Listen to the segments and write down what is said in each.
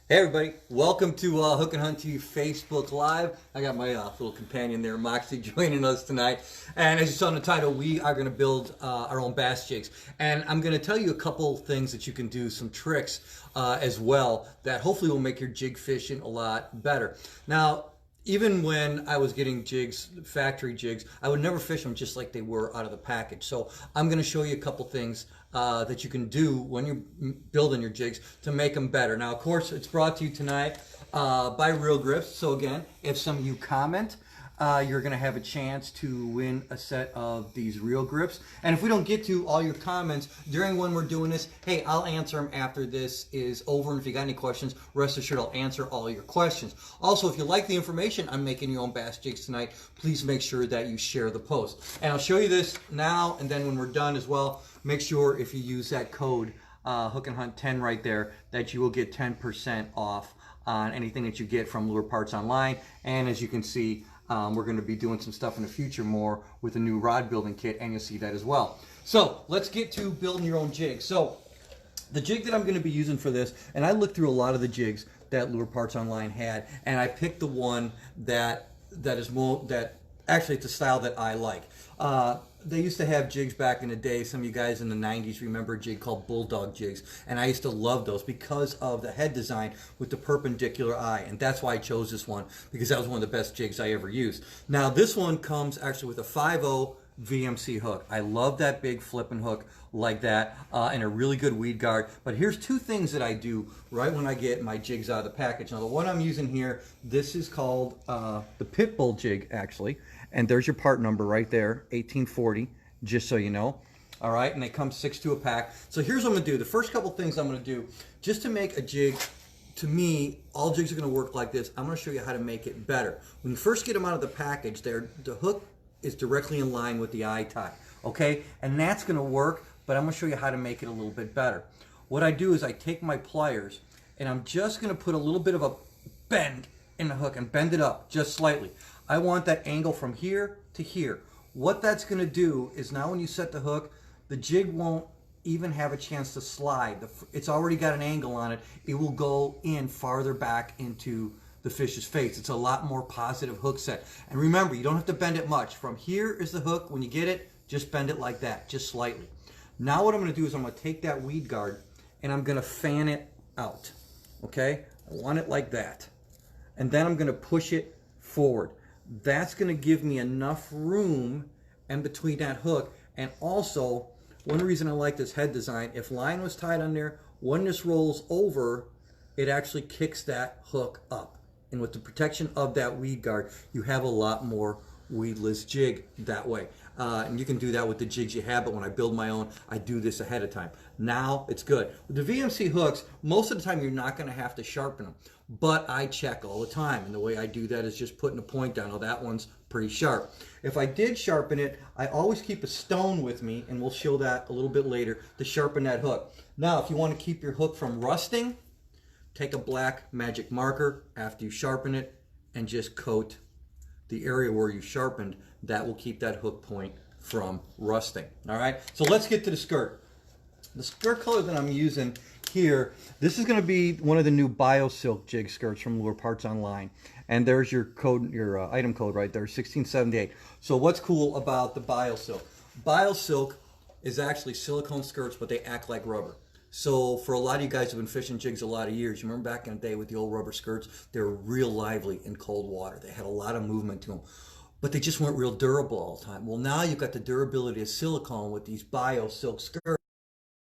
Hey everybody, welcome to Hook and Hunt TV Facebook Live. I got my little companion there, Moxie, joining us tonight. And as you saw in the title, we are going to build our own bass jigs. And I'm going to tell you a couple things that you can do, some tricks as well, that hopefully will make your jig fishing a lot better. Now, even when I was getting jigs, factory jigs, I would never fish them just like they were out of the package. So I'm going to show you a couple things that you can do when you're building your jigs to make them better. Now, of course, it's brought to you tonight by Real Grips. So again, if some of you comment, you're going to have a chance to win a set of these Real Grips. And if we don't get to all your comments during when we're doing this, hey, I'll answer them after this is over. And if you got any questions, rest assured I'll answer all your questions. Also, if you like the information on making your own bass jigs tonight, please make sure that you share the post. And I'll show you this now, and then when we're done as well, make sure if you use that code Hook and Hunt 10 right there, that you will get 10% off on anything that you get from Lure Parts Online. And as you can see, we're going to be doing some stuff in the future more with a new rod building kit, and you'll see that as well. So let's get to building your own jig. So the jig that I'm going to be using for this, and I looked through a lot of the jigs that Lure Parts Online had, and I picked the one that actually it's a style that I like. They used to have jigs back in the day. Some of you guys in the 90s remember a jig called Bulldog jigs, and I used to love those because of the head design with the perpendicular eye, and that's why I chose this one, because that was one of the best jigs I ever used. Now this one comes actually with a 5.0 VMC hook. I love that big flipping hook like that, and a really good weed guard. But here's two things that I do right when I get my jigs out of the package. Now the one I'm using here, this is called the Pitbull jig actually, and there's your part number right there, 1840, just so you know. All right, and they come 6 a pack. So here's what I'm gonna do. The first couple things I'm gonna do, just to make a jig, to me, all jigs are gonna work like this. I'm gonna show you how to make it better. When you first get them out of the package, the hook is directly in line with the eye tie, okay? And that's gonna work, but I'm gonna show you how to make it a little bit better. What I do is I take my pliers and I'm just gonna put a little bit of a bend in the hook and bend it up just slightly. I want that angle from here to here. What that's gonna do is now when you set the hook, the jig won't even have a chance to slide. It's already got an angle on it. It will go in farther back into the fish's face. It's a lot more positive hook set. And remember, you don't have to bend it much. From here is the hook. When you get it, just bend it like that, just slightly. Now what I'm gonna do is I'm gonna take that weed guard and I'm gonna fan it out, okay? I want it like that. And then I'm gonna push it forward. That's gonna give me enough room in between that hook. And also, one reason I like this head design, if line was tied on there, when this rolls over, it actually kicks that hook up. And with the protection of that weed guard, you have a lot more weedless jig that way. And you can do that with the jigs you have, but when I build my own, I do this ahead of time. Now it's good. With the VMC hooks, most of the time you're not gonna have to sharpen them, but I check all the time. And the way I do that is just putting a point down. Oh, that one's pretty sharp. If I did sharpen it, I always keep a stone with me, and we'll show that a little bit later, to sharpen that hook. Now, if you wanna keep your hook from rusting, take a black magic marker after you sharpen it and just coat the area where you sharpened. That will keep that hook point from rusting. All right, so let's get to the skirt. The skirt color that I'm using here, this is going to be one of the new BioSilk jig skirts from Lure Parts Online. And there's your code, your item code right there, 1678. So what's cool about the BioSilk? BioSilk is actually silicone skirts, but they act like rubber. So for a lot of you guys who've been fishing jigs a lot of years, you remember back in the day with the old rubber skirts, they were real lively in cold water. They had a lot of movement to them, but they just weren't real durable all the time. Well, now you've got the durability of silicone with these BioSilk skirts.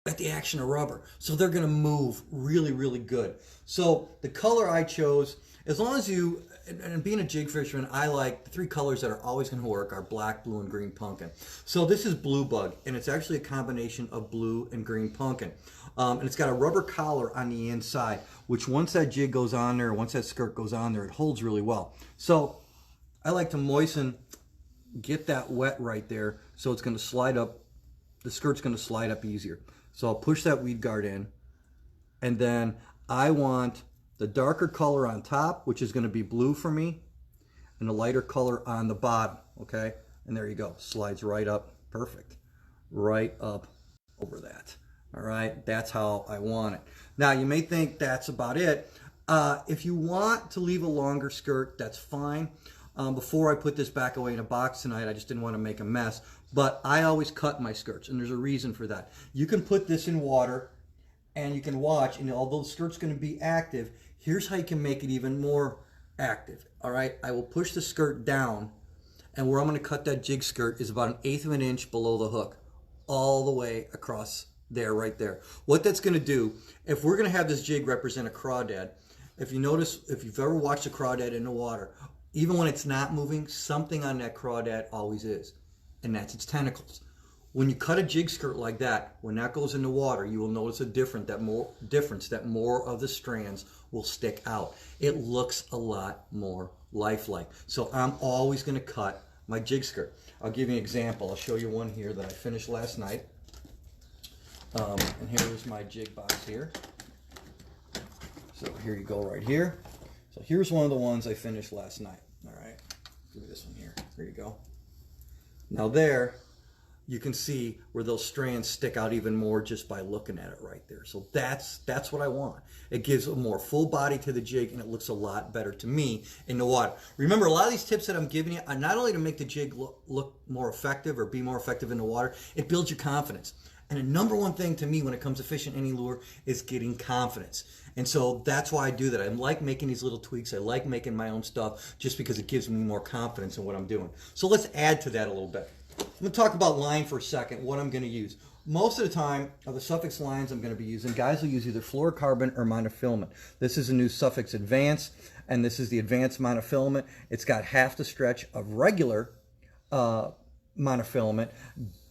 Got the action of rubber, so they're going to move really, really good. So the color I chose, as long as you, and being a jig fisherman, I like the 3 colors that are always going to work are black, blue, and green pumpkin. So this is Blue Bug, and it's actually a combination of blue and green pumpkin. And it's got a rubber collar on the inside, which once that jig goes on there, once that skirt goes on there, it holds really well. So I like to moisten, get that wet right there, so it's going to slide up, the skirt's going to slide up easier. So I'll push that weed guard in, and then I want the darker color on top, which is going to be blue for me, and the lighter color on the bottom, okay? And there you go, slides right up, perfect, right up over that. All right, that's how I want it. Now you may think that's about it. If you want to leave a longer skirt, that's fine. Before I put this back away in a box tonight, I just didn't want to make a mess. But I always cut my skirts, and there's a reason for that. You can put this in water, and you can watch, and although the skirt's going to be active, here's how you can make it even more active. All right, I will push the skirt down, and where I'm going to cut that jig skirt is about 1/8 of an inch below the hook, all the way across there, right there. What that's going to do, if we're going to have this jig represent a crawdad, if you notice, if you've ever watched a crawdad in the water, even when it's not moving, something on that crawdad always is, and that's its tentacles. When you cut a jig skirt like that, when that goes in the water, you will notice a difference that more of the strands will stick out. It looks a lot more lifelike. So I'm always going to cut my jig skirt. I'll give you an example. I'll show you one here that I finished last night. And here's my jig box here. So here you go right here. So here's one of the ones I finished last night. All right, give me this one here. There you go. Now there, you can see where those strands stick out even more just by looking at it right there. So that's what I want. It gives a more full body to the jig, and it looks a lot better to me in the water. Remember, a lot of these tips that I'm giving you are not only to make the jig look more effective or be more effective in the water, it builds your confidence. And the number one thing to me when it comes to fishing any lure is getting confidence. And so that's why I do that. I like making these little tweaks. I like making my own stuff just because it gives me more confidence in what I'm doing. So let's add to that a little bit. I'm going to talk about line for a second, what I'm going to use. Most of the time, of the Suffix lines I'm going to be using, guys will use either fluorocarbon or monofilament. This is a new Suffix Advance, and this is the Advanced monofilament. It's got half the stretch of regular monofilament.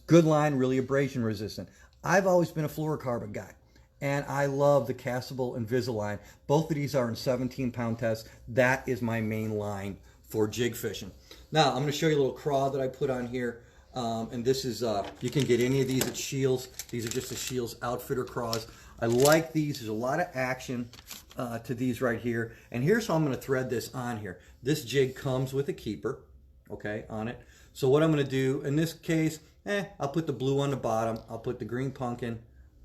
Good line, really abrasion resistant. I've always been a fluorocarbon guy, and I love the Castable Invisalign. Both of these are in 17-pound tests. That is my main line for jig fishing. Now, I'm going to show you a little craw that I put on here. And this is, you can get any of these at Shields. These are just the Shields Outfitter craws. I like these. There's a lot of action to these right here. And here's how I'm going to thread this on here. This jig comes with a keeper, okay, on it. So what I'm going to do, in this case, I'll put the blue on the bottom. I'll put the green pumpkin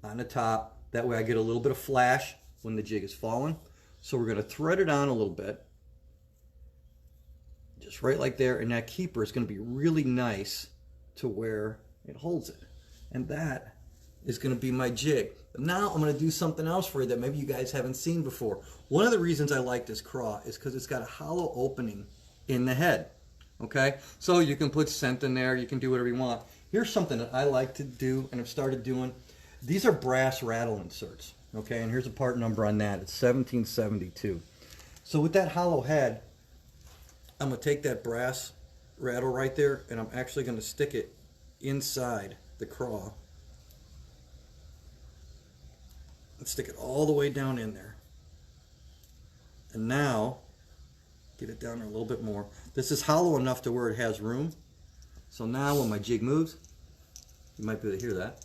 on the top. That way I get a little bit of flash when the jig is falling. So we're going to thread it on a little bit. Just right like there. And that keeper is going to be really nice to where it holds it. And that is going to be my jig. But now I'm going to do something else for you that maybe you guys haven't seen before. One of the reasons I like this craw is because it's got a hollow opening in the head. Okay, so you can put scent in there, you can do whatever you want. Here's something that I like to do and have started doing. These are brass rattle inserts. Okay, and here's a part number on that. It's 1772. So with that hollow head, I'm going to take that brass rattle right there, and I'm actually going to stick it inside the craw and stick it all the way down in there. And now get it down there a little bit more. This is hollow enough to where it has room. So now when my jig moves, you might be able to hear that.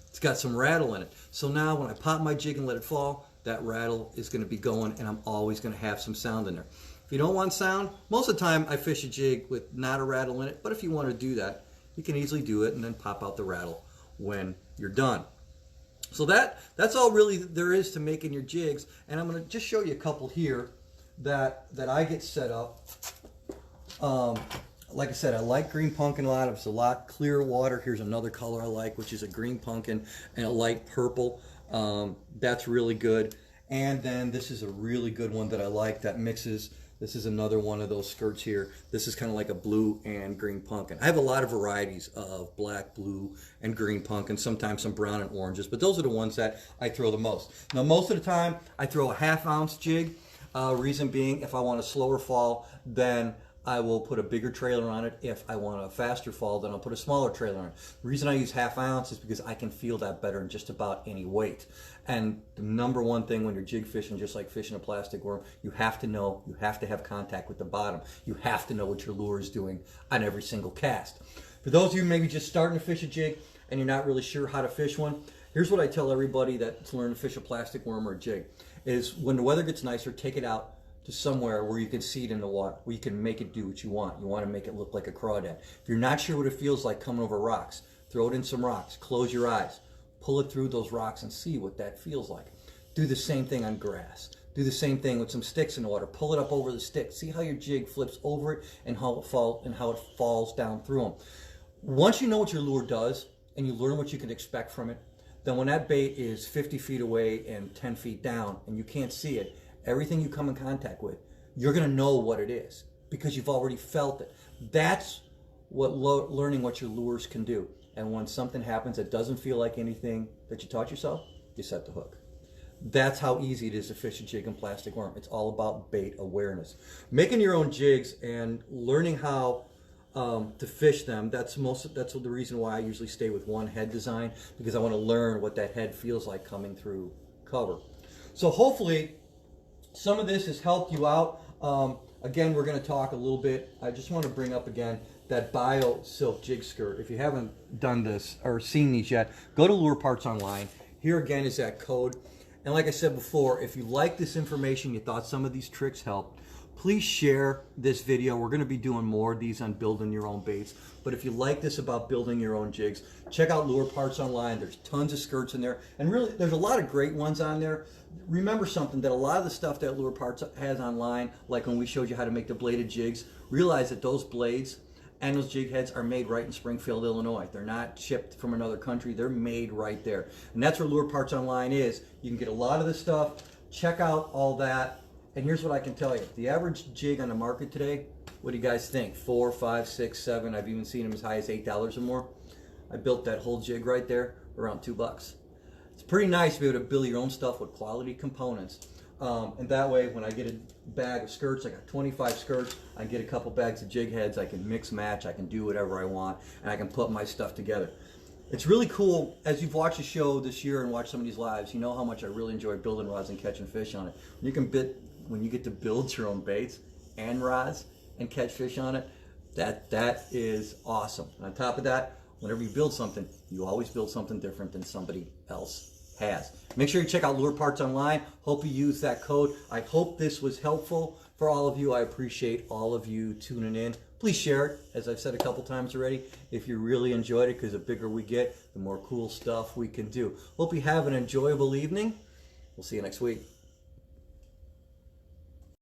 It's got some rattle in it. So now when I pop my jig and let it fall, that rattle is going to be going, and I'm always going to have some sound in there. If you don't want sound, most of the time I fish a jig with not a rattle in it, but if you want to do that, you can easily do it and then pop out the rattle when you're done. So that's all really there is to making your jigs, and I'm going to just show you a couple here that I get set up. Like I said, I like green pumpkin a lot. It's a lot clear water. Here's another color I like, which is a green pumpkin and a light purple. That's really good. And then this is a really good one that I like that mixes. This is another one of those skirts here. This is kind of like a blue and green pumpkin. I have a lot of varieties of black, blue, and green pumpkin, sometimes some brown and oranges, but those are the ones that I throw the most. Now, most of the time, I throw a 1/2 ounce jig. Reason being, if I want a slower fall, then I will put a bigger trailer on it. If I want a faster fall, then I'll put a smaller trailer on it. The reason I use 1/2 ounce is because I can feel that better in just about any weight. And the number one thing when you're jig fishing, just like fishing a plastic worm, you have to know, you have to have contact with the bottom. You have to know what your lure is doing on every single cast. For those of you maybe just starting to fish a jig and you're not really sure how to fish one, here's what I tell everybody that's learning to fish a plastic worm or a jig, is when the weather gets nicer, take it out to somewhere where you can see it in the water, where you can make it do what you want. You want to make it look like a crawdad. If you're not sure what it feels like coming over rocks, throw it in some rocks, close your eyes, pull it through those rocks and see what that feels like. Do the same thing on grass. Do the same thing with some sticks in the water. Pull it up over the stick. See how your jig flips over it and how it falls down through them. Once you know what your lure does and you learn what you can expect from it, then when that bait is 50 feet away and 10 feet down and you can't see it, everything you come in contact with, you're going to know what it is because you've already felt it. That's what learning what your lures can do. And when something happens that doesn't feel like anything that you taught yourself, you set the hook. That's how easy it is to fish a jig and plastic worm. It's all about bait awareness. Making your own jigs and learning how to fish them, that's the reason why I usually stay with one head design, because I want to learn what that head feels like coming through cover. So hopefully some of this has helped you out. Again, we're going to talk a little bit. I just want to bring up again that Bio Silk Jig Skirt. If you haven't done this or seen these yet, go to Lure Parts Online. Here again is that code. And like I said before, if you like this information, you thought some of these tricks helped, please share this video. We're going to be doing more of these on building your own baits. But if you like this about building your own jigs, check out Lure Parts Online. There's tons of skirts in there. And really, there's a lot of great ones on there. Remember something, that a lot of the stuff that Lure Parts has online, like when we showed you how to make the bladed jigs, realize that those blades and those jig heads are made right in Springfield, Illinois. They're not shipped from another country. They're made right there. And that's where Lure Parts Online is. You can get a lot of this stuff. Check out all that. And here's what I can tell you. The average jig on the market today, what do you guys think? 4, 5, 6, 7. I've even seen them as high as $8 or more. I built that whole jig right there around $2. It's pretty nice to be able to build your own stuff with quality components. And that way, when I get a bag of skirts, I got 25 skirts, I get a couple bags of jig heads, I can mix match, I can do whatever I want, and I can put my stuff together. It's really cool. As you've watched the show this year and watched some of these lives, you know how much I really enjoy building rods and catching fish on it. When you get to build your own baits and rods and catch fish on it, that is awesome. And on top of that, whenever you build something, you always build something different than somebody else has. Make sure you check out Lure Parts Online. Hope you use that code. I hope this was helpful for all of you. I appreciate all of you tuning in. Please share it, as I've said a couple times already, if you really enjoyed it, because the bigger we get, the more cool stuff we can do. Hope you have an enjoyable evening. We'll see you next week.